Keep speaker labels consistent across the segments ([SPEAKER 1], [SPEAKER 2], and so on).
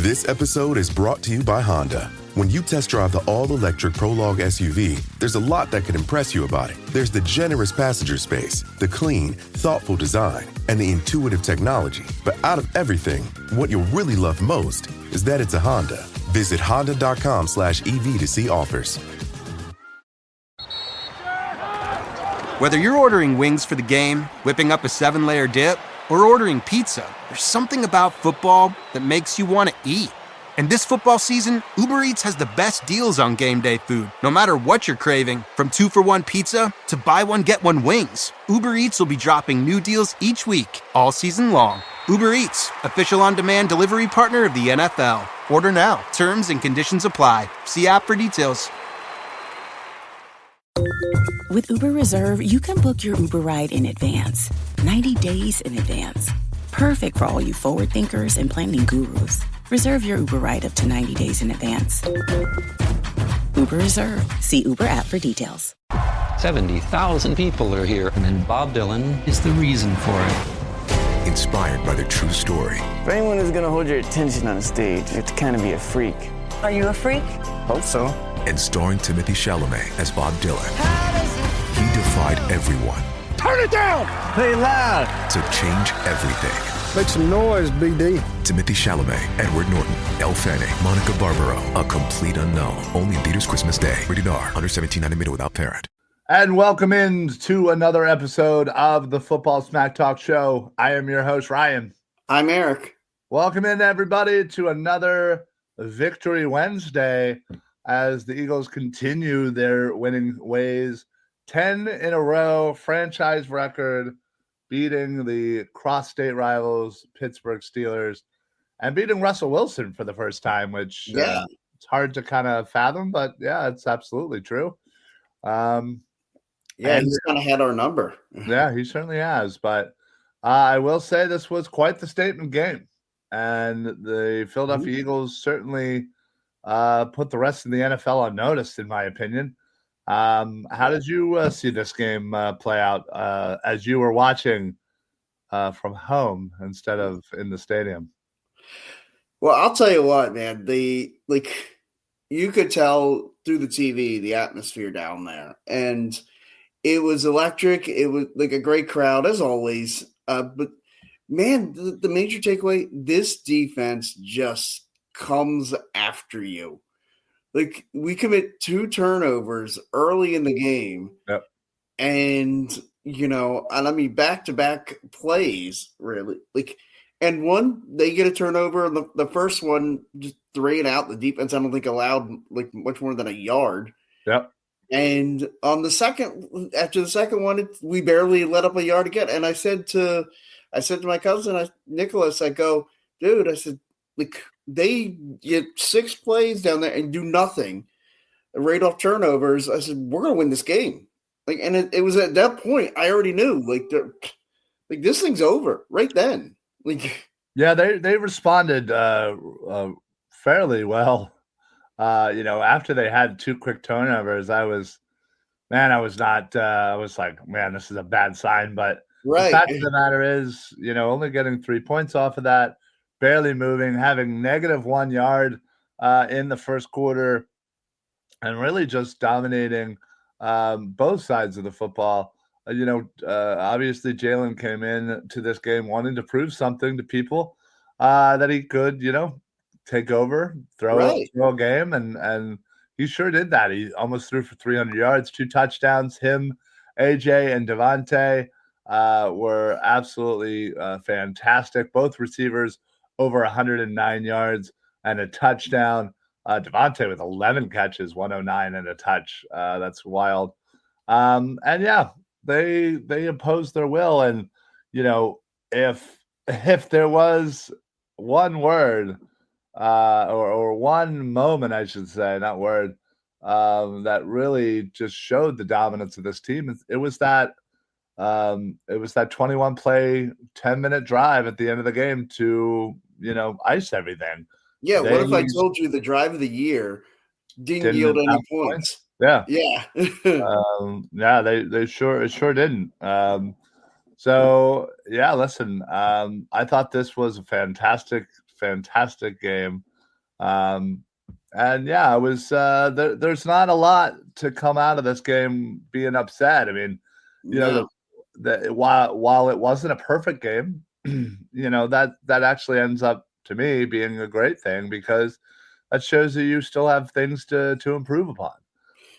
[SPEAKER 1] This episode is brought to you by Honda. When you test drive the all-electric Prologue SUV, there's a lot that could impress you about it. There's the generous passenger space, the clean, thoughtful design, and the intuitive technology. But out of everything, what you'll really love most is that it's a Honda. Visit honda.com/EV to see offers.
[SPEAKER 2] Whether you're ordering wings for the game, whipping up a 7-layer dip, or ordering pizza, there's something about football that makes you want to eat. And this football season, Uber Eats has the best deals on game day food. No matter what you're craving, from 2-for-1 pizza to buy one, get one wings, Uber Eats will be dropping new deals each week, all season long. Uber Eats, official on-demand delivery partner of the NFL. Order now. Terms and conditions apply. See app for details.
[SPEAKER 3] With Uber Reserve, you can book your Uber ride in advance, 90 days in advance. Perfect for all you forward thinkers and planning gurus. Reserve your Uber ride up to 90 days in advance. Uber Reserve. See Uber app for details.
[SPEAKER 4] 70,000 people are here, and then Bob Dylan is the reason for it.
[SPEAKER 5] Inspired by their true story.
[SPEAKER 6] If anyone is going to hold your attention on a stage, you have to kind of be a freak.
[SPEAKER 7] Are you a freak?
[SPEAKER 6] Hope so.
[SPEAKER 5] And starring Timothy Chalamet as Bob Dylan. He defied everyone.
[SPEAKER 8] Turn it down!
[SPEAKER 6] Play loud!
[SPEAKER 5] To change everything.
[SPEAKER 8] Make some noise, BD.
[SPEAKER 5] Timothy Chalamet, Edward Norton, Elle Fanning, Monica Barbaro. A complete unknown. Only in theaters Christmas Day. Rated R. Under 17, not admitted without parent.
[SPEAKER 9] And welcome in to another episode of the Football Smack Talk Show. I am your host, Ryan.
[SPEAKER 6] I'm Eric.
[SPEAKER 9] Welcome in, everybody, to another Victory Wednesday as the Eagles continue their winning ways. 10 in a row, franchise record, beating the cross-state rivals, Pittsburgh Steelers, and beating Russell Wilson for the first time, which it's hard to kind of fathom, but yeah, it's absolutely true.
[SPEAKER 6] He's kind of had our number.
[SPEAKER 9] Yeah, he certainly has, but I will say this was quite the statement game, and the Philadelphia Eagles certainly put the rest of the NFL on notice, in my opinion. How did you see this game play out as you were watching from home instead of in the stadium?
[SPEAKER 6] Well, I'll tell you what, man. You could tell through the TV the atmosphere down there, and it was electric. It was like a great crowd as always. But man, the major takeaway: this defense just comes after you. Like, we commit 2 turnovers early in the game.
[SPEAKER 9] Yep.
[SPEAKER 6] And I mean, back-to-back plays, really. And one, they get a turnover, and the first one, just 3 and out. The defense, I don't think, allowed, much more than a yard.
[SPEAKER 9] Yep.
[SPEAKER 6] And on the second, after the second one, we barely let up a yard again. And I said to my cousin, Nicholas, I go, dude, I said, they get 6 plays down there and do nothing, right off turnovers. I said, we're going to win this game. And it was at that point I already knew, this thing's over right then.
[SPEAKER 9] Yeah, they responded fairly well. After they had 2 quick turnovers, I was like, man, this is a bad sign. But the fact of the matter is, only getting 3 points off of that, barely moving, having -1 yard in the first quarter, and really just dominating both sides of the football. Obviously Jalen came in to this game wanting to prove something to people that he could, take over, throw a game, and he sure did that. He almost threw for 300 yards, 2 touchdowns. Him, AJ, and Devontae were absolutely fantastic. Both receivers over 109 yards and a touchdown. Devontae with 11 catches, 109 and a touch. That's wild. And yeah, they imposed their will. And if there was one word or one moment, I should say, not word, that really just showed the dominance of this team, it was that 21 play, 10-minute drive at the end of the game to ice everything.
[SPEAKER 6] Yeah, what if I told you the drive of the year didn't yield any points?
[SPEAKER 9] Yeah.
[SPEAKER 6] Yeah.
[SPEAKER 9] They sure didn't. So yeah, listen, I thought this was a fantastic game. And yeah, I was there's not a lot to come out of this game being upset. I mean, while it wasn't a perfect game, that actually ends up to me being a great thing because that shows that you still have things to improve upon,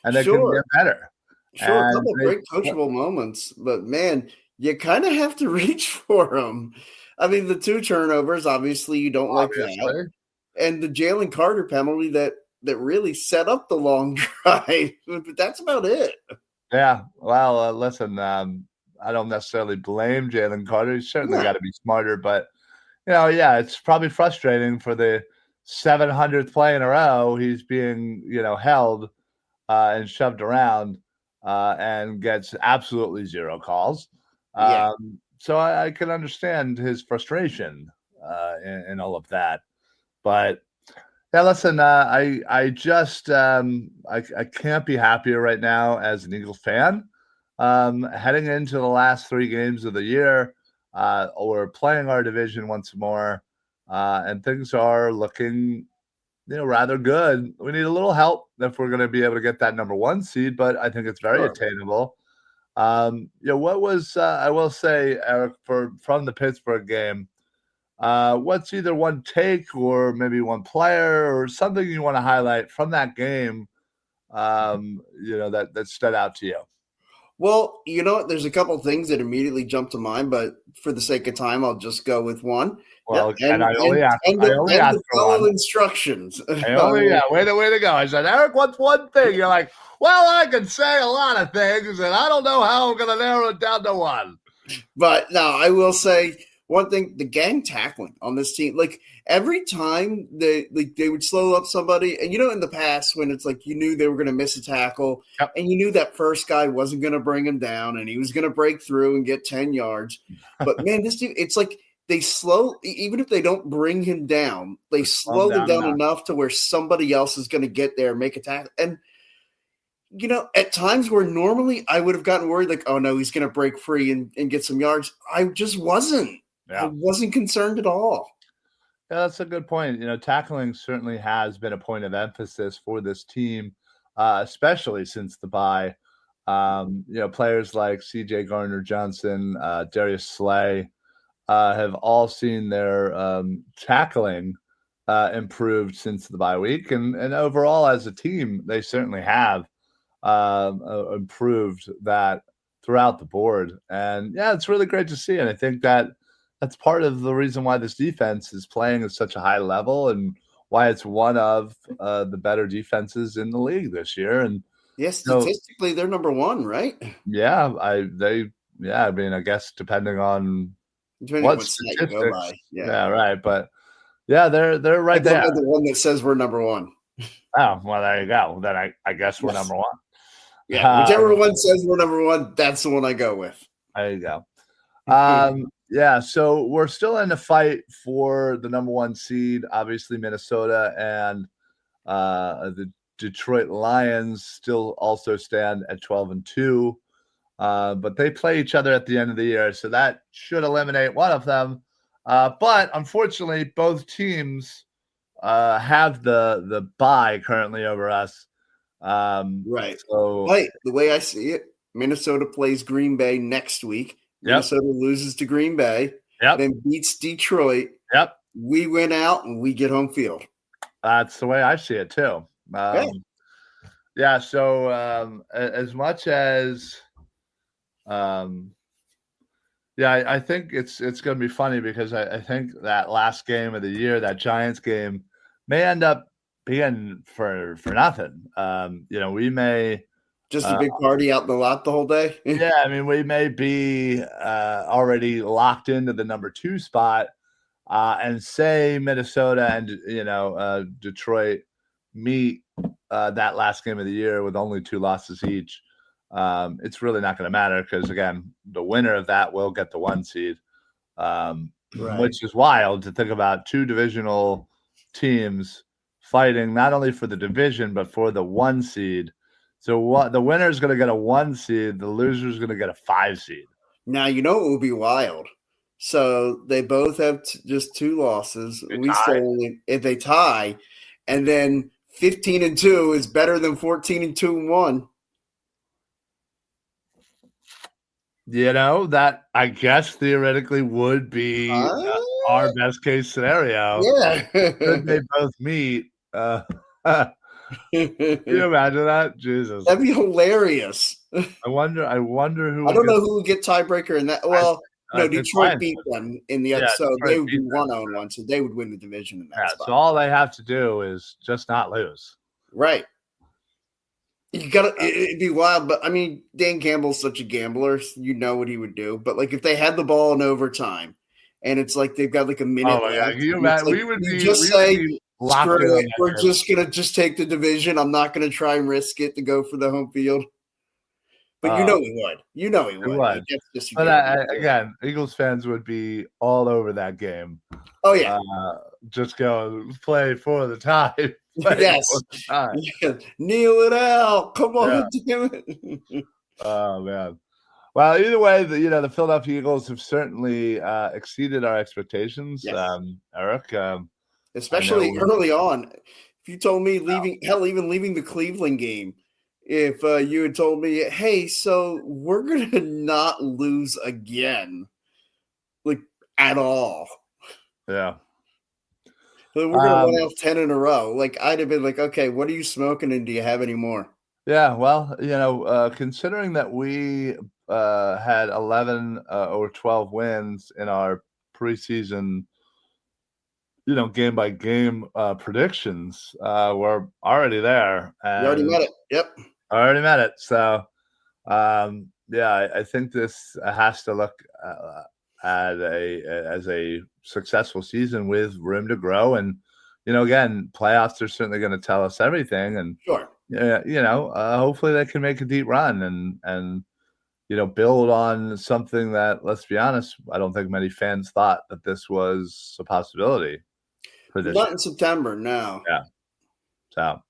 [SPEAKER 9] and they can get better.
[SPEAKER 6] Sure, a couple of great coachable moments, but man, you kind of have to reach for them. I mean, the 2 turnovers, obviously, you don't like that, and the Jalen Carter penalty that really set up the long drive. But that's about it.
[SPEAKER 9] Yeah, well, listen, I don't necessarily blame Jalen Carter. He's certainly got to be smarter, but yeah, it's probably frustrating for the 700th play in a row. He's being held and shoved around. And gets absolutely 0 calls. So I can understand his frustration in all of that. But yeah, listen, I just I can't be happier right now as an Eagles fan. Heading into the last 3 games of the year, we're playing our division once more, and things are looking rather good. We need a little help if we're going to be able to get that number 1 seed, but I think it's very attainable. What was I will say, Eric, from the Pittsburgh game, what's either one take or maybe one player or something you want to highlight from that game, that stood out to you?
[SPEAKER 6] Well, there's a couple of things that immediately jump to mind, but for the sake of time, I'll just go with one.
[SPEAKER 9] Well, and I only asked
[SPEAKER 6] follow instructions.
[SPEAKER 9] Way to go. I said, Eric, what's one thing? You're like, well, I can say a lot of things, and I don't know how I'm going to narrow it down to one.
[SPEAKER 6] But no, I will say one thing: the gang tackling on this team. Like every time they would slow up somebody, and in the past when it's like you knew they were going to miss a tackle, and you knew that first guy wasn't going to bring him down, and he was going to break through and get 10 yards. But man, this team, it's like they slow, even if they don't bring him down, they slow him down enough to where somebody else is going to get there and make a tackle. And at times where normally I would have gotten worried, like, oh no, he's going to break free and get some yards. I just wasn't. I wasn't concerned at all.
[SPEAKER 9] Yeah, that's a good point. Tackling certainly has been a point of emphasis for this team, especially since the bye. Players like C.J. Gardner-Johnson, Darius Slay have all seen their tackling improved since the bye week, and overall as a team, they certainly have improved that throughout the board. And yeah, it's really great to see, and I think that's part of the reason why this defense is playing at such a high level and why it's one of the better defenses in the league this year. And
[SPEAKER 6] statistically, they're number 1, right?
[SPEAKER 9] Yeah, I mean, I guess depending on what statistics, you go by. Yeah, right. But yeah, they're right there.
[SPEAKER 6] The one that says we're number 1.
[SPEAKER 9] Oh, well, there you go. Then I guess we're number 1.
[SPEAKER 6] Yeah, whichever one says we're number 1, that's the one I go with.
[SPEAKER 9] There you go. Yeah, so we're still in the fight for the number 1 seed. Obviously, Minnesota and the Detroit Lions still also stand at 12-2, but they play each other at the end of the year, so that should eliminate one of them. But unfortunately, both teams have the bye currently over us.
[SPEAKER 6] Right.
[SPEAKER 9] So,
[SPEAKER 6] the way I see it, Minnesota plays Green Bay next week. Minnesota loses to Green Bay, then beats Detroit. We win out and we get home field.
[SPEAKER 9] That's the way I see it too. Yeah. So as much as, I think it's going to be funny because I think that last game of the year, that Giants game, may end up being for nothing. We may.
[SPEAKER 6] Just a big party out in the lot the whole day?
[SPEAKER 9] Yeah, I mean, we may be already locked into the number 2 spot, and say Minnesota and, Detroit meet that last game of the year with only 2 losses each. It's really not going to matter because, again, the winner of that will get the 1 seed, which is wild to think about 2 divisional teams fighting not only for the division but for the 1 seed. So the winner is going to get a 1 seed. The loser is going to get a 5 seed.
[SPEAKER 6] Now, it will be wild. So they both have just 2 losses. If they tie, and then 15-2 is better than 14-2-1.
[SPEAKER 9] That I guess theoretically would be our best case scenario.
[SPEAKER 6] Yeah.
[SPEAKER 9] Could they both meet? Can you imagine that? Jesus.
[SPEAKER 6] That'd be hilarious.
[SPEAKER 9] I wonder who.
[SPEAKER 6] I don't know who would get tiebreaker in that. Well, Detroit beat
[SPEAKER 9] would.
[SPEAKER 6] them in the so
[SPEAKER 9] Detroit
[SPEAKER 6] they would be
[SPEAKER 9] beat them.
[SPEAKER 6] 1-1, so they would win the division in that spot.
[SPEAKER 9] So all they have to do is just not lose.
[SPEAKER 6] Right. You gotta. It'd be wild, but I mean, Dan Campbell's such a gambler. You know what he would do. But like, if they had the ball in overtime, and it's like they've got like a minute left,
[SPEAKER 9] we would be
[SPEAKER 6] screw it. We're just gonna take the division. I'm not gonna try and risk it to go for the home field. But he would. He would. Like,
[SPEAKER 9] but again, Eagles fans would be all over that game.
[SPEAKER 6] Oh yeah.
[SPEAKER 9] Just go play for the time.
[SPEAKER 6] Yes. Kneel it out. Come on, damn it.
[SPEAKER 9] Oh man. Well, either way, the Philadelphia Eagles have certainly exceeded our expectations.
[SPEAKER 6] Yes.
[SPEAKER 9] Eric,
[SPEAKER 6] especially early on. If you told me even leaving the Cleveland game, if you had told me, hey, so we're gonna not lose again, like at all.
[SPEAKER 9] Yeah.
[SPEAKER 6] We're going to win off 10 in a row. Like, I'd have been like, okay, what are you smoking and do you have any more?
[SPEAKER 9] Yeah, well, considering that we had 11 or 12 wins in our preseason, game-by-game predictions, we're already there.
[SPEAKER 6] And you already met it. Yep.
[SPEAKER 9] I already met it. So, I think this has to look as a successful season with room to grow. And, again, playoffs are certainly going to tell us everything. And,
[SPEAKER 6] sure.
[SPEAKER 9] Hopefully they can make a deep run and build on something that, let's be honest, I don't think many fans thought that this was a possibility for this.
[SPEAKER 6] Not in September, no.
[SPEAKER 9] Yeah. So,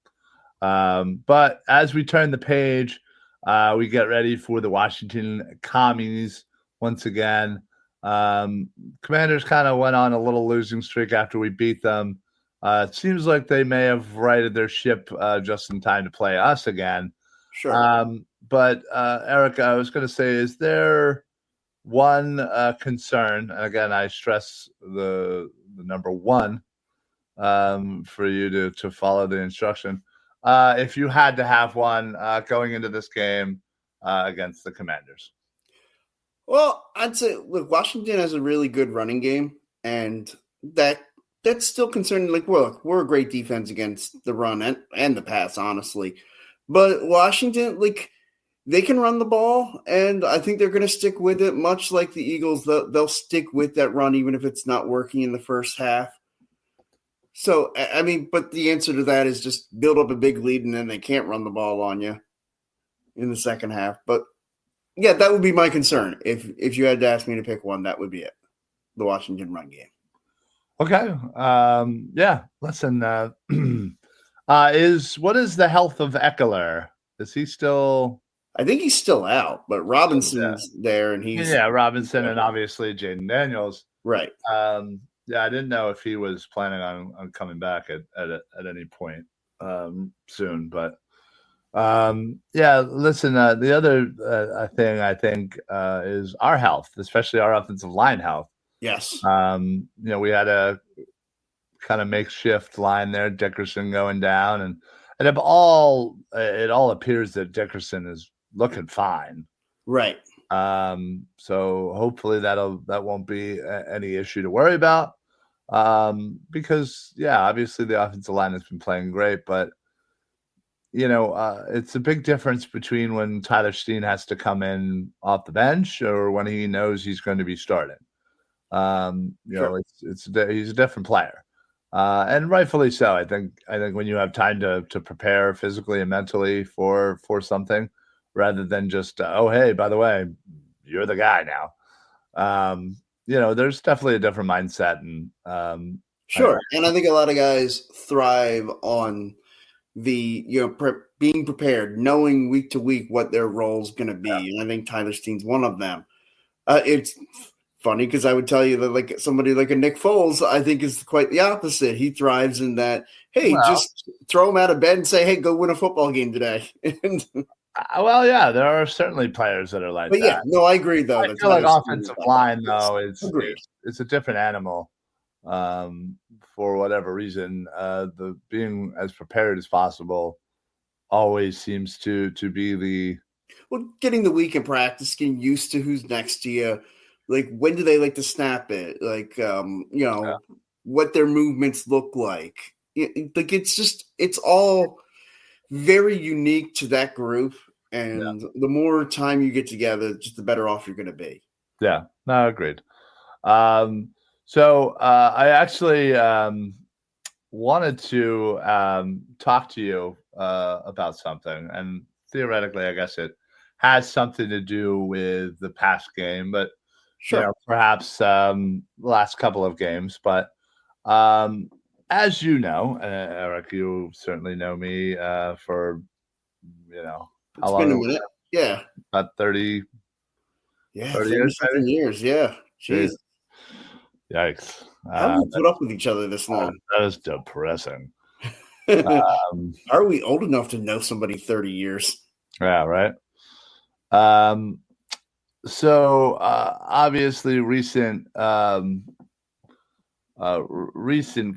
[SPEAKER 9] but as we turn the page, we get ready for the Washington Commies once again. Commanders kind of went on a little losing streak after we beat them. It seems like they may have righted their ship just in time to play us again.
[SPEAKER 6] Sure.
[SPEAKER 9] But Eric, I was going to say, is there one concern? And again, I stress the number one for you to follow the instruction. If you had to have one going into this game against the Commanders.
[SPEAKER 6] Well, I'd say, look, Washington has a really good running game, and that's still concerning. Like, we're a great defense against the run and the pass, honestly. But Washington, like, they can run the ball, and I think they're going to stick with it, much like the Eagles. They'll stick with that run even if it's not working in the first half. So, I mean, but the answer to that is just build up a big lead, and then they can't run the ball on you in the second half. But yeah, that would be my concern. If you had to ask me to pick one, that would be it. The Washington run game.
[SPEAKER 9] Okay. Listen, what is the health of Eckler? Is he still?
[SPEAKER 6] I think he's still out, but Robinson's there, and he's
[SPEAKER 9] Robinson and obviously Jaden Daniels.
[SPEAKER 6] Right.
[SPEAKER 9] I didn't know if he was planning on coming back at any point soon, but listen, the other thing I think is our health, especially our offensive line health.
[SPEAKER 6] Yes.
[SPEAKER 9] We had a kind of makeshift line there, Dickerson going down, and it all appears that Dickerson is looking fine.
[SPEAKER 6] Right.
[SPEAKER 9] So hopefully that won't be any issue to worry about. Because obviously the offensive line has been playing great, but it's a big difference between when Tyler Steen has to come in off the bench or when he knows he's going to be starting.
[SPEAKER 6] Sure.
[SPEAKER 9] He's a different player, and rightfully so. I think when you have time to prepare physically and mentally for something, rather than just hey, by the way, you're the guy now. There's definitely a different mindset, and
[SPEAKER 6] sure. And I think a lot of guys thrive on the being prepared, knowing week to week what their role is going to be. And I think Tyler Steen's one of them. It's funny because I would tell you that like somebody like a Nick Foles, I think is quite the opposite. He thrives in that, hey, just throw him out of bed and say, hey, go win a football game today.
[SPEAKER 9] Well, yeah, there are certainly players that are like
[SPEAKER 6] but
[SPEAKER 9] that.
[SPEAKER 6] Yeah, no, I agree though.
[SPEAKER 9] I feel like offensive line though, it's a different animal. For whatever reason, the being as prepared as possible always seems to be
[SPEAKER 6] getting the week in practice, getting used to who's next to you. Like, when do they like to snap it? Like, what their movements look like. It's all very unique to that group. And the more time you get together, just the better off you're going to be.
[SPEAKER 9] Yeah, no, agreed. So I actually wanted to talk to you about something. And theoretically, I guess it has something to do with the past game, but perhaps last couple of games. But as you know, Eric, you certainly know me for
[SPEAKER 6] It's been a minute. Yeah,
[SPEAKER 9] about 30.
[SPEAKER 6] Yeah, 30 years. Yeah, jeez.
[SPEAKER 9] Yikes!
[SPEAKER 6] How do we put up with each other this long?
[SPEAKER 9] That is depressing.
[SPEAKER 6] Are we old enough to know somebody 30 years?
[SPEAKER 9] Yeah, right. So obviously, recent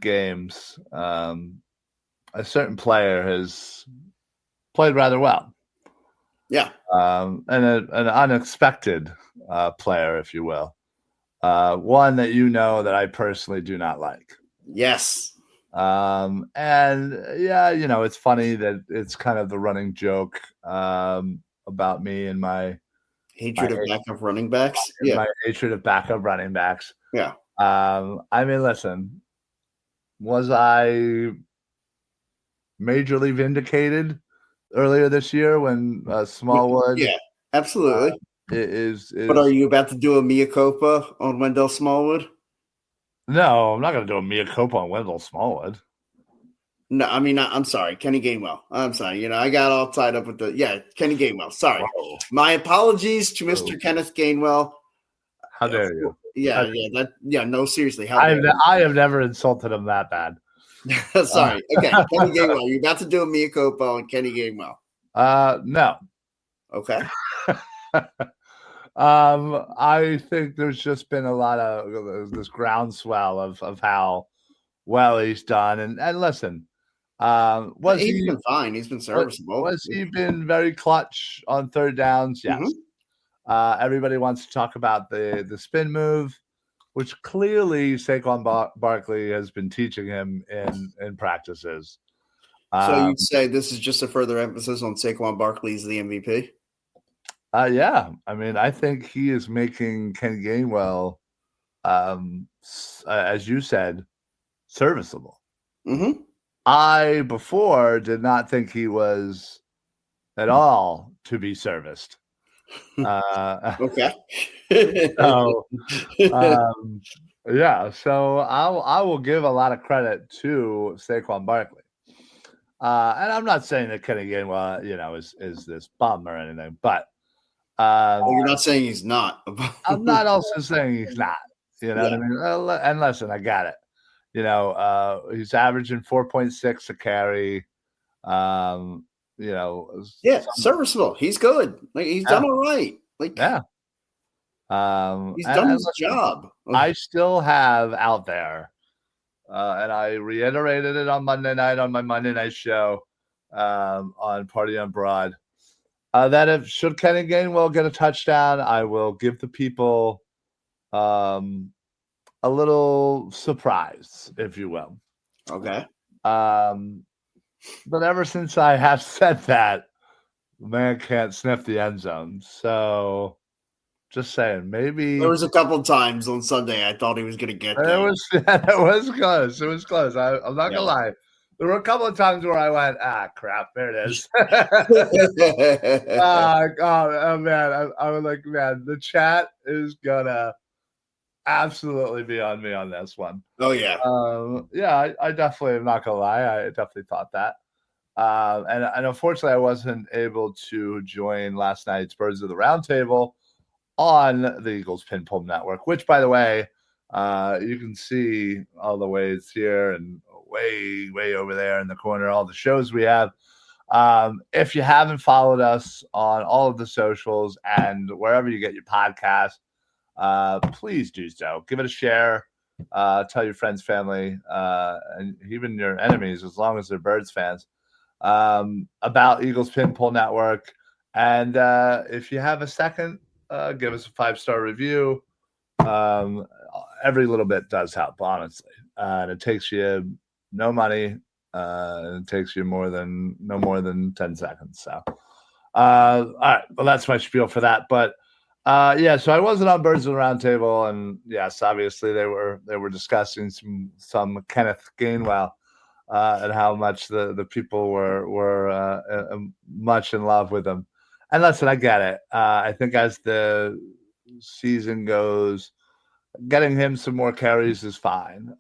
[SPEAKER 9] games, a certain player has played rather well.
[SPEAKER 6] Yeah,
[SPEAKER 9] and an unexpected player, if you will. One that that I personally do not like.
[SPEAKER 6] Yes.
[SPEAKER 9] And it's funny that it's kind of the running joke about me and my
[SPEAKER 6] hatred of backup running backs. Yeah,
[SPEAKER 9] my hatred of backup running backs.
[SPEAKER 6] Yeah.
[SPEAKER 9] I mean, listen, was I majorly vindicated earlier this year when Smallwood?
[SPEAKER 6] Yeah, absolutely.
[SPEAKER 9] Is
[SPEAKER 6] But are you about to do a mea culpa on Wendell Smallwood?
[SPEAKER 9] No, I'm not going to do a mea culpa on Wendell Smallwood.
[SPEAKER 6] No, I mean, I'm sorry, Kenny Gainwell. I'm sorry. I got all tied up with Kenny Gainwell. Sorry. Whoa. My apologies to Mr. Kenneth Gainwell.
[SPEAKER 9] How dare you?
[SPEAKER 6] No, seriously.
[SPEAKER 9] I have never insulted him that bad.
[SPEAKER 6] Sorry. Okay, Kenny Gainwell. You're about to do a mea culpa on Kenny Gainwell.
[SPEAKER 9] No.
[SPEAKER 6] Okay.
[SPEAKER 9] I think there's just been a lot of this groundswell of how well he's done. And listen,
[SPEAKER 6] he's been fine. He's been serviceable.
[SPEAKER 9] Was he been very clutch on third downs? Yes. Mm-hmm. Everybody wants to talk about the spin move, which clearly Saquon Barkley has been teaching him in practices.
[SPEAKER 6] So you'd say this is just a further emphasis on Saquon Barkley's the MVP?
[SPEAKER 9] Yeah. I mean, I think he is making Kenny Gainwell, as you said, serviceable.
[SPEAKER 6] Mm-hmm.
[SPEAKER 9] I before did not think he was at all to be serviced.
[SPEAKER 6] Okay.
[SPEAKER 9] So I will give a lot of credit to Saquon Barkley. And I'm not saying that Kenny Gainwell, is this bum or anything, but
[SPEAKER 6] you're not saying he's not.
[SPEAKER 9] I'm not also saying he's not. You know what I mean? And listen, I got it. He's averaging 4.6 a carry.
[SPEAKER 6] Serviceable. He's good. Like he's done all right. Like he's done his job.
[SPEAKER 9] I still have out there, and I reiterated it on Monday night on my Monday night show on Party on Broad. That should Kenny Gainwell get a touchdown, I will give the people a little surprise, if you will.
[SPEAKER 6] Okay.
[SPEAKER 9] But ever since I have said that, the man can't sniff the end zone. So just saying, maybe
[SPEAKER 6] there was a couple of times on Sunday I thought he was going to get there.
[SPEAKER 9] It was close. It was close. I'm not gonna lie. There were a couple of times where I went, crap, there it is. Oh man, I was like, man, the chat is gonna absolutely be on me on this one.
[SPEAKER 6] Oh yeah.
[SPEAKER 9] I definitely am not gonna lie. I definitely thought that. And unfortunately I wasn't able to join last night's Birds of the Round Table on the Eagles Pin Pull Network, which, by the way, you can see all the ways here and way over there in the corner, all the shows we have. If you haven't followed us on all of the socials and wherever you get your podcast, please do so. Give it a share. Tell your friends, family, and even your enemies, as long as they're Birds fans, about Eagles Pin Pull Network. And if you have a second, give us a 5-star review. Every little bit does help, honestly. And it takes you no money. It takes you no more than 10 seconds. So, all right. Well, that's my spiel for that. But so I wasn't on Birds of the Round Table, and yes, obviously they were discussing some Kenneth Gainwell and how much the people were much in love with him. And listen, I get it. I think as the season goes, getting him some more carries is fine.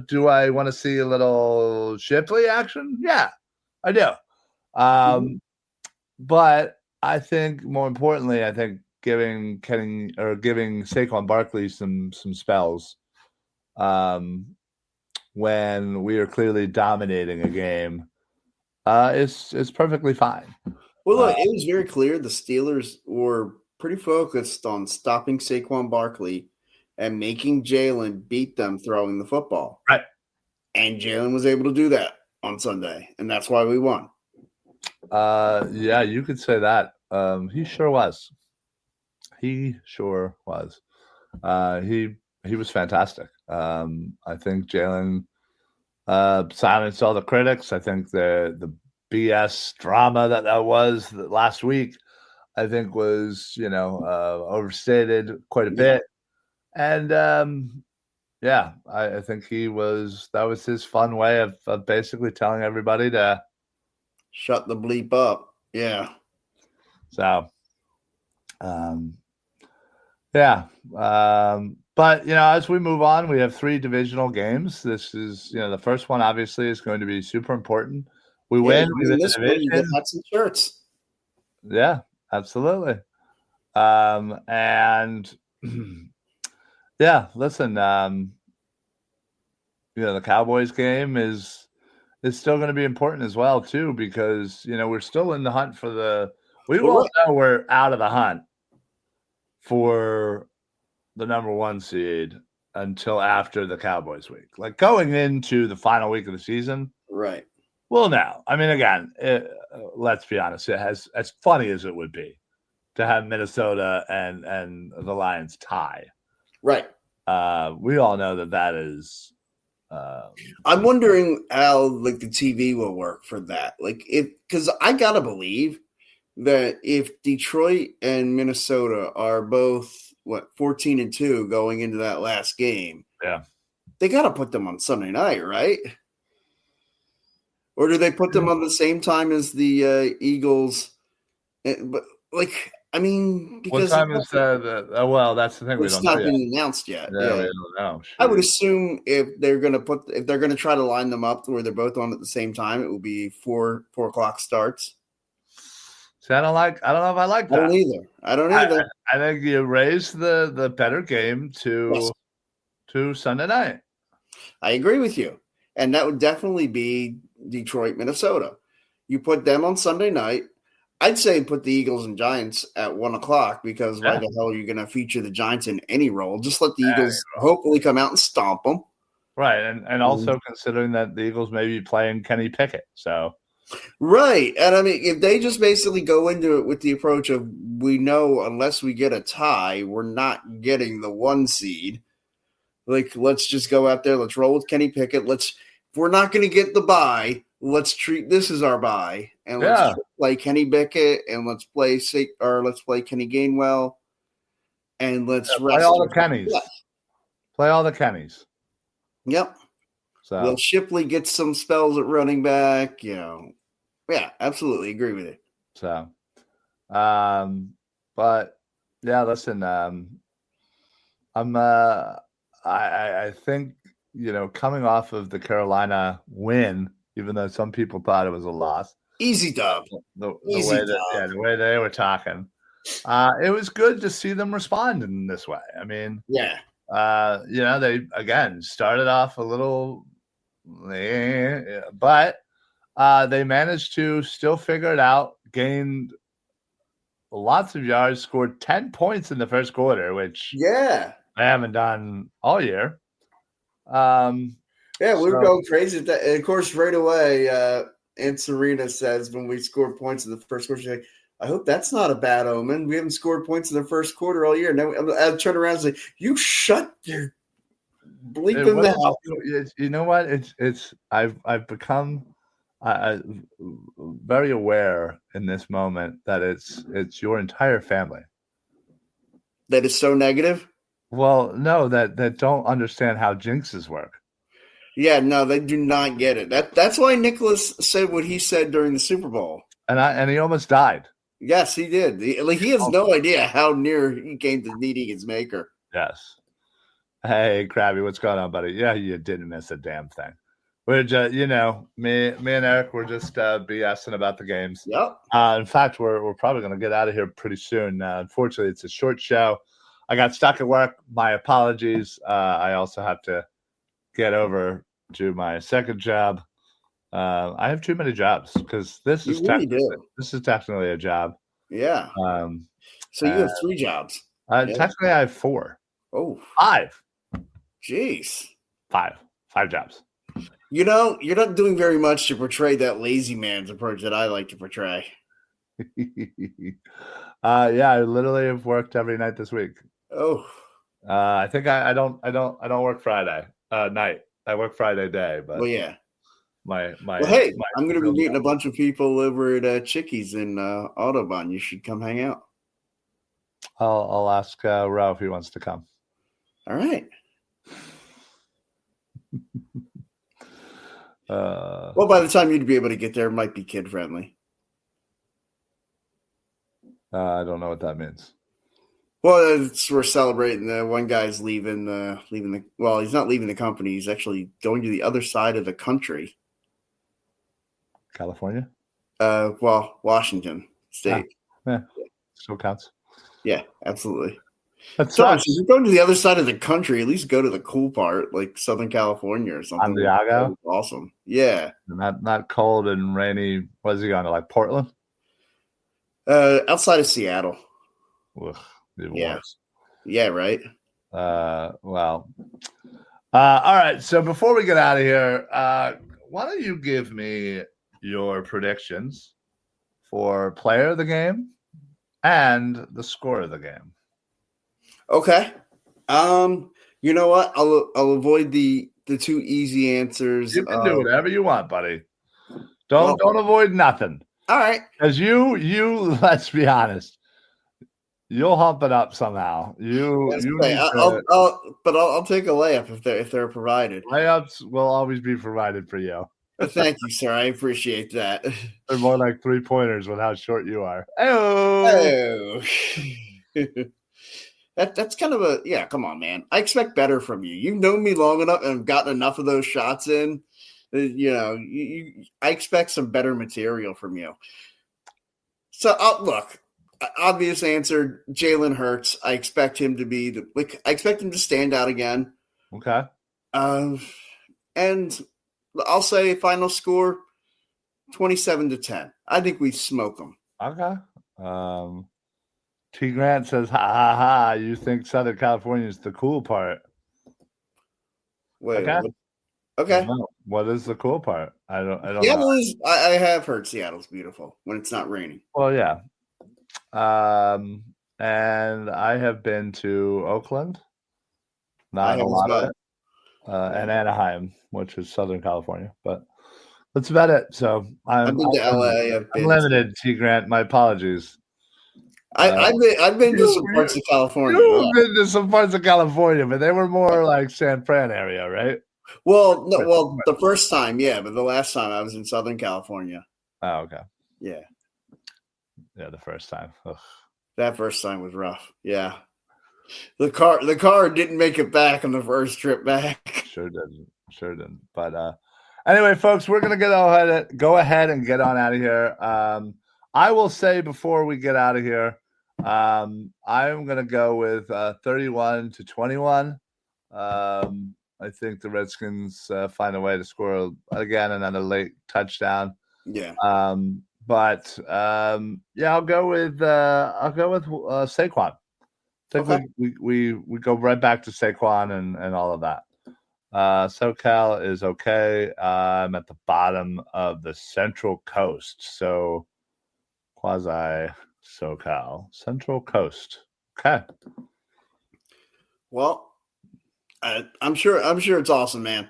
[SPEAKER 9] Do I want to see a little Shipley action? Yeah, I do. But I think more importantly, giving Saquon Barkley some spells when we are clearly dominating a game is perfectly fine.
[SPEAKER 6] Well, look, it was very clear the Steelers were pretty focused on stopping Saquon Barkley and making Jalen beat them throwing the football.
[SPEAKER 9] Right.
[SPEAKER 6] And Jalen was able to do that on Sunday, and that's why we won.
[SPEAKER 9] Yeah, you could say that. He sure was. He sure was. He was fantastic. I think Jalen silenced all the critics. I think the BS drama that was last week, I think was, overstated quite a bit. And I think that was his fun way of basically telling everybody to
[SPEAKER 6] shut the bleep up. Yeah.
[SPEAKER 9] So, but as we move on, we have 3 divisional games. This is, the first one obviously is going to be super important. We win. We win this
[SPEAKER 6] one, you get hats and shirts.
[SPEAKER 9] Yeah, absolutely. And yeah, listen, the Cowboys game is still going to be important as well too, because we're still in the hunt for we won't know we're out of the hunt for the number 1 seed until after the Cowboys week. Like going into the final week of the season,
[SPEAKER 6] right?
[SPEAKER 9] Well, now, I mean, again, let's be honest. It has, as funny as it would be to have Minnesota and the Lions tie.
[SPEAKER 6] Right.
[SPEAKER 9] We all know that is.
[SPEAKER 6] I'm wondering how the TV will work for that. Because I gotta believe that if Detroit and Minnesota are both 14-2 going into that last game, they gotta put them on Sunday night, right? Or do they put them on the same time as the Eagles? But because
[SPEAKER 9] what time is well, that's the thing.
[SPEAKER 6] It's not been announced yet.
[SPEAKER 9] Yeah, we don't know. Sure.
[SPEAKER 6] I would assume if they're going to try to line them up where they're both on at the same time, it will be 4 o'clock starts.
[SPEAKER 9] See, I don't know if I like that.
[SPEAKER 6] I don't either.
[SPEAKER 9] I think you raise the better game to Sunday night.
[SPEAKER 6] I agree with you, and that would definitely be Detroit, Minnesota. You put them on Sunday night. I'd say put the Eagles and Giants at 1 o'clock because why the hell are you going to feature the Giants in any role? Just let the Eagles hopefully come out and stomp them.
[SPEAKER 9] Right, and also considering that the Eagles may be playing Kenny Pickett, so.
[SPEAKER 6] Right, and I mean, if they just basically go into it with the approach of we know unless we get a tie, we're not getting the 1 seed. Let's just go out there. Let's roll with Kenny Pickett. If we're not going to get the bye, let's treat this as our bye, and let's play Kenny Pickett, and let's play Kenny Gainwell, and let's
[SPEAKER 9] play all the Kennys. Play all the Kennys.
[SPEAKER 6] Yep.
[SPEAKER 9] So
[SPEAKER 6] will Shipley get some spells at running back? Yeah, absolutely agree with it.
[SPEAKER 9] So, but yeah, listen, I think coming off of the Carolina win, even though some people thought it was a loss,
[SPEAKER 6] easy dub.
[SPEAKER 9] The way they were talking, it was good to see them respond in this way. I mean,
[SPEAKER 6] yeah.
[SPEAKER 9] They again started off a little, but they managed to still figure it out, gained lots of yards, scored 10 points in the first quarter, which I haven't done all year.
[SPEAKER 6] We were going crazy at that. And of course, right away, Aunt Serena says when we scored points in the first quarter, she's like, I hope that's not a bad omen. We haven't scored points in the first quarter all year. And then I turn around and say, you shut your bleeping mouth.
[SPEAKER 9] You know what? I've become very aware in this moment that it's your entire family
[SPEAKER 6] that is so negative.
[SPEAKER 9] Well, no, that don't understand how jinxes work.
[SPEAKER 6] Yeah, no, they do not get it. That's why Nicholas said what he said during the Super Bowl,
[SPEAKER 9] and he almost died.
[SPEAKER 6] Yes, he did. He has no idea how near he came to meeting his maker.
[SPEAKER 9] Yes. Hey, Krabby, what's going on, buddy? Yeah, you didn't miss a damn thing. We're just, me and Eric, we're just BSing about the games.
[SPEAKER 6] Yep.
[SPEAKER 9] In fact, we're probably going to get out of here pretty soon. Unfortunately, it's a short show. I got stuck at work. My apologies. I also have to get over to my second job. I have too many jobs because this is technically a job.
[SPEAKER 6] Yeah. So you have 3 jobs.
[SPEAKER 9] Technically, I have 4.
[SPEAKER 6] Oh,
[SPEAKER 9] 5.
[SPEAKER 6] Jeez.
[SPEAKER 9] 5 jobs.
[SPEAKER 6] You're not doing very much to portray that lazy man's approach that I like to portray.
[SPEAKER 9] I literally have worked every night this week.
[SPEAKER 6] Oh.
[SPEAKER 9] I think I don't work Friday night. I work Friday day, but
[SPEAKER 6] well, yeah.
[SPEAKER 9] I'm
[SPEAKER 6] going to be meeting a bunch of people over at Chickies in Audubon. You should come hang out.
[SPEAKER 9] I'll ask Ro if he wants to come.
[SPEAKER 6] All right. Well, by the time you'd be able to get there, it might be kid friendly.
[SPEAKER 9] I don't know what that means.
[SPEAKER 6] Well, we're celebrating. The one guy's leaving the. Well, he's not leaving the company. He's actually going to the other side of the country.
[SPEAKER 9] California?
[SPEAKER 6] Washington State.
[SPEAKER 9] Yeah, still counts.
[SPEAKER 6] Yeah, absolutely.
[SPEAKER 9] So
[SPEAKER 6] if you're going to the other side of the country, at least go to the cool part, like Southern California or something.
[SPEAKER 9] San Diego?
[SPEAKER 6] Awesome. Yeah.
[SPEAKER 9] Not cold and rainy. Was he going to, like, Portland?
[SPEAKER 6] Outside of Seattle.
[SPEAKER 9] Ugh,
[SPEAKER 6] yeah. Yeah, right.
[SPEAKER 9] Well. All right. So before we get out of here, why don't you give me your predictions for player of the game and the score of the game?
[SPEAKER 6] Okay. You know what? I'll avoid the 2 easy answers.
[SPEAKER 9] You can do whatever you want, buddy. Don't avoid nothing.
[SPEAKER 6] All right.
[SPEAKER 9] Because you let's be honest, you'll hump it up somehow.
[SPEAKER 6] I'll take a layup if they're provided.
[SPEAKER 9] Layups will always be provided for you.
[SPEAKER 6] Thank you, sir. I appreciate that.
[SPEAKER 9] They're more like 3-pointers with how short you are. Oh.
[SPEAKER 6] That's kind of come on, man. I expect better from you. You've known me long enough and have gotten enough of those shots in. I expect some better material from you. So, look, obvious answer, Jalen Hurts. I expect him to be I expect him to stand out again.
[SPEAKER 9] Okay.
[SPEAKER 6] And I'll say final score 27-10. I think we smoke them.
[SPEAKER 9] Okay. T. Grant says, ha, ha, ha, you think Southern California is the cool part.
[SPEAKER 6] Wait. Okay.
[SPEAKER 9] What is the cool part? I don't
[SPEAKER 6] Seattle
[SPEAKER 9] know.
[SPEAKER 6] I have heard Seattle's beautiful when it's not raining.
[SPEAKER 9] Well, yeah. And I have been to Oakland. Not a lot of it. And Anaheim, which is Southern California. But that's about it. So
[SPEAKER 6] I've been to LA.
[SPEAKER 9] I'm limited, T. Grant. My apologies.
[SPEAKER 6] I've been to some parts of California.
[SPEAKER 9] You've been to some parts of California, but they were more like San Fran area, right?
[SPEAKER 6] Well, no, the first time, yeah, but the last time I was in Southern California.
[SPEAKER 9] Oh, okay.
[SPEAKER 6] Yeah.
[SPEAKER 9] Yeah, the first time. Ugh.
[SPEAKER 6] That first time was rough. Yeah. The car didn't make it back on the first trip back.
[SPEAKER 9] Sure didn't. But anyway, folks, we're gonna go ahead and get on out of here. I will say before we get out of here, I'm going to go with 31-21. I think the Redskins find a way to score again another late touchdown.
[SPEAKER 6] Yeah.
[SPEAKER 9] But I'll go with Saquon. I think we go right back to Saquon and all of that. SoCal is okay. I'm at the bottom of the Central Coast, so quasi SoCal, Central Coast. Okay.
[SPEAKER 6] Well, I'm sure it's awesome, man.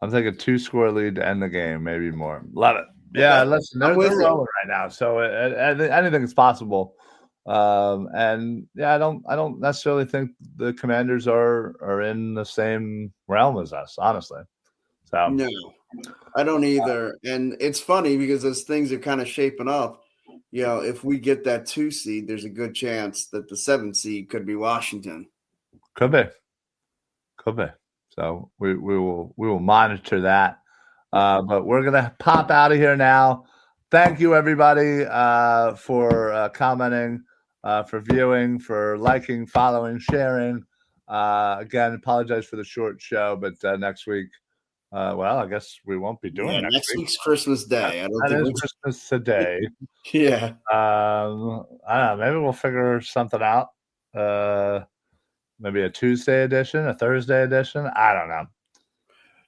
[SPEAKER 9] I'm thinking 2-score lead to end the game, maybe more. Love it. Yeah, listen, they're rolling right now, so anything is possible. And yeah, I don't necessarily think the Commanders are in the same realm as us, honestly. So
[SPEAKER 6] no, I don't either. And it's funny because as things are kind of shaping up, if we get that 2 seed, there's a good chance that the 7 seed could be Washington.
[SPEAKER 9] Could be. So we will monitor that. But we're gonna pop out of here now. Thank you, everybody, for commenting, for viewing, for liking, following, sharing. Again, apologize for the short show, but next week, I guess we won't be doing it.
[SPEAKER 6] Next week's Christmas Day.
[SPEAKER 9] Christmas today.
[SPEAKER 6] Yeah.
[SPEAKER 9] I don't know. Maybe we'll figure something out. Maybe a Tuesday edition, a Thursday edition. I don't know.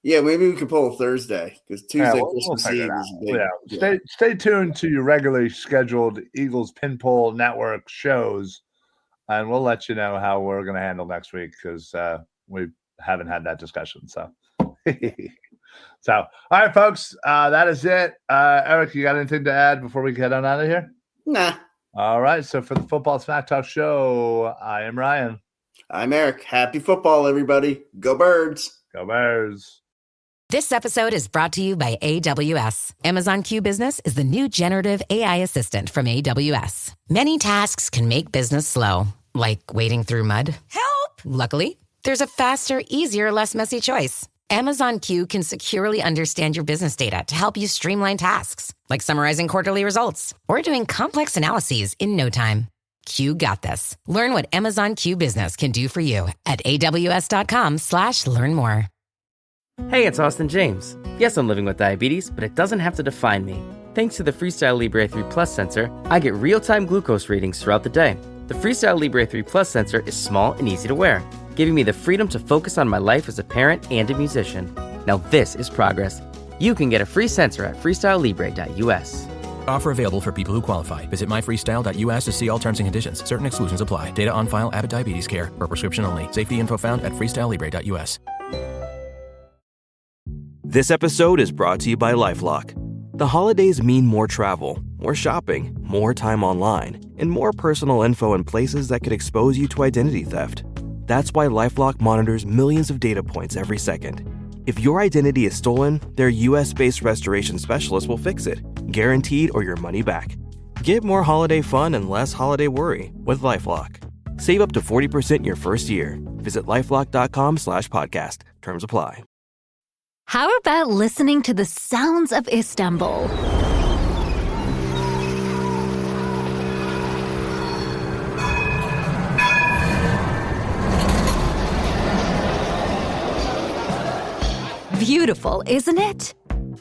[SPEAKER 6] Yeah, maybe we could pull a Thursday because Tuesday Christmas Eve is big.
[SPEAKER 9] Yeah. Stay tuned to your regularly scheduled Eagles Pinpole Network shows, and we'll let you know how we're going to handle next week because we haven't had that discussion. So, all right, folks, that is it. Eric, you got anything to add before we get on out of here?
[SPEAKER 6] Nah.
[SPEAKER 9] All right. So for the Football Smack Talk Show, I am Ryan.
[SPEAKER 6] I'm Eric. Happy football, everybody. Go Birds.
[SPEAKER 9] Go Bears.
[SPEAKER 7] This episode is brought to you by AWS. Amazon Q Business is the new generative AI assistant from AWS. Many tasks can make business slow, like wading through mud. Help! Luckily, there's a faster, easier, less messy choice. Amazon Q can securely understand your business data to help you streamline tasks, like summarizing quarterly results or doing complex analyses in no time. Q got this. Learn what Amazon Q Business can do for you at aws.com/learn more.
[SPEAKER 10] Hey, it's Austin James. Yes, I'm living with diabetes, but it doesn't have to define me. Thanks to the Freestyle Libre 3 Plus sensor, I get real-time glucose readings throughout the day. The Freestyle Libre 3 Plus sensor is small and easy to wear, giving me the freedom to focus on my life as a parent and a musician. Now this is progress. You can get a free sensor at freestylelibre.us.
[SPEAKER 11] Offer available for people who qualify. Visit myfreestyle.us to see all terms and conditions. Certain exclusions apply. Data on file. Abbott Diabetes Care. For prescription only. Safety info found at freestylelibre.us.
[SPEAKER 12] This episode is brought to you by LifeLock. The holidays mean more travel, more shopping, more time online, and more personal info in places that could expose you to identity theft. That's why LifeLock monitors millions of data points every second. If your identity is stolen, their US-based restoration specialist will fix it, guaranteed or your money back. Get more holiday fun and less holiday worry with LifeLock. Save up to 40% your first year. Visit LifeLock.com/podcast. Terms apply.
[SPEAKER 13] How about listening to the sounds of Istanbul? Beautiful, isn't it?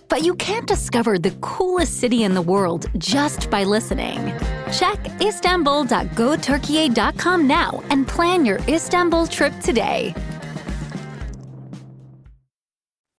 [SPEAKER 13] But you can't discover the coolest city in the world just by listening. Check istanbul.goturkiye.com now and plan your Istanbul trip today.